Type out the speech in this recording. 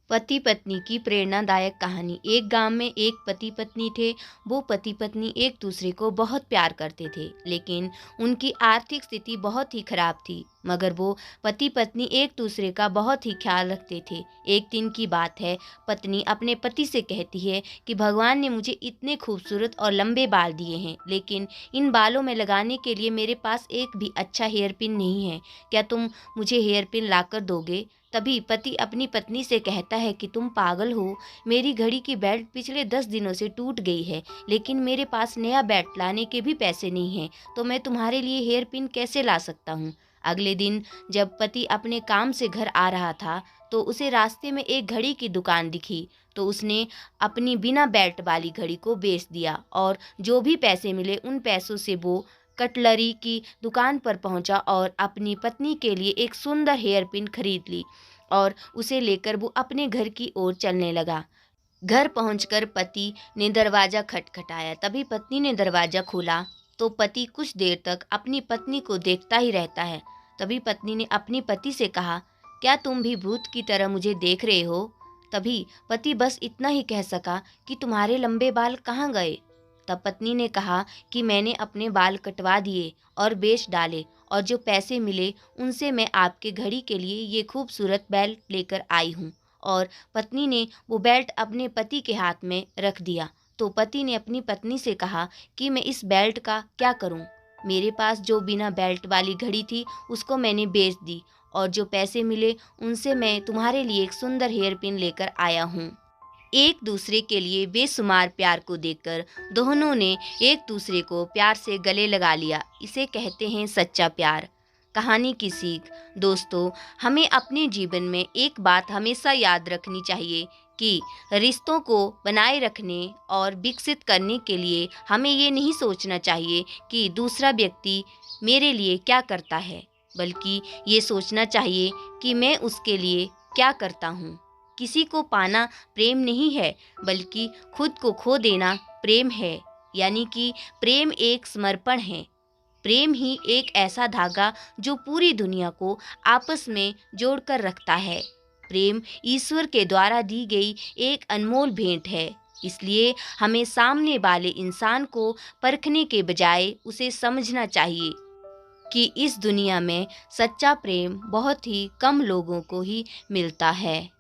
पति पत्नी की प्रेरणादायक कहानी। एक गांव में एक पति पत्नी थे। वो पति पत्नी एक दूसरे को बहुत प्यार करते थे, लेकिन उनकी आर्थिक स्थिति बहुत ही खराब थी। मगर वो पति पत्नी एक दूसरे का बहुत ही ख्याल रखते थे। एक दिन की बात है, पत्नी अपने पति से कहती है कि भगवान ने मुझे इतने खूबसूरत और लंबे बाल दिए हैं, लेकिन इन बालों में लगाने के लिए मेरे पास एक भी अच्छा हेयर पिन नहीं है। क्या तुम मुझे हेयर पिन लाकर दोगे? तभी पति अपनी पत्नी से कहता है कि तुम पागल हो, मेरी घड़ी की बेल्ट पिछले 10 दिनों से टूट गई है, लेकिन मेरे पास नया बेल्ट लाने के भी पैसे नहीं हैं, तो मैं तुम्हारे लिए हेयर पिन कैसे ला सकता हूँ। अगले दिन जब पति अपने काम से घर आ रहा था, तो उसे रास्ते में एक घड़ी की दुकान दिखी। तो उसने अपनी बिना बेल्ट वाली घड़ी को बेच दिया और जो भी पैसे मिले उन पैसों से वो कटलरी की दुकान पर पहुंचा और अपनी पत्नी के लिए एक सुंदर हेयर पिन खरीद ली और उसे लेकर वो अपने घर की ओर चलने लगा। घर पहुंचकर पति ने दरवाज़ा खटखटाया। तभी पत्नी ने दरवाज़ा खोला तो पति कुछ देर तक अपनी पत्नी को देखता ही रहता है। तभी पत्नी ने अपने पति से कहा, क्या तुम भी भूत की तरह मुझे देख रहे हो? तभी पति बस इतना ही कह सका कि तुम्हारे लंबे बाल कहाँ गए? तब पत्नी ने कहा कि मैंने अपने बाल कटवा दिए और बेच डाले, और जो पैसे मिले उनसे मैं आपके घड़ी के लिए ये खूबसूरत बेल्ट लेकर आई हूँ। और पत्नी ने वो बेल्ट अपने पति के हाथ में रख दिया। तो पति ने अपनी पत्नी से कहा कि मैं इस बेल्ट का क्या करूं? मेरे पास जो बिना बेल्ट वाली घड़ी थी उसको मैंने बेच दी, और जो पैसे मिले उनसे मैं तुम्हारे लिए एक सुंदर हेयर पिन लेकर आया हूँ। एक दूसरे के लिए बेशुमार प्यार को देखकर दोनों ने एक दूसरे को प्यार से गले लगा लिया। इसे कहते हैं सच्चा प्यार। कहानी की सीख। दोस्तों, हमें अपने जीवन में एक बात हमेशा याद रखनी चाहिए कि रिश्तों को बनाए रखने और विकसित करने के लिए हमें ये नहीं सोचना चाहिए कि दूसरा व्यक्ति मेरे लिए क्या करता है, बल्कि ये सोचना चाहिए कि मैं उसके लिए क्या करता हूँ। किसी को पाना प्रेम नहीं है, बल्कि खुद को खो देना प्रेम है। यानी कि प्रेम एक समर्पण है। प्रेम ही एक ऐसा धागा जो पूरी दुनिया को आपस में जोड़कर रखता है। प्रेम ईश्वर के द्वारा दी गई एक अनमोल भेंट है। इसलिए हमें सामने वाले इंसान को परखने के बजाय उसे समझना चाहिए कि इस दुनिया में सच्चा प्रेम बहुत ही कम लोगों को ही मिलता है।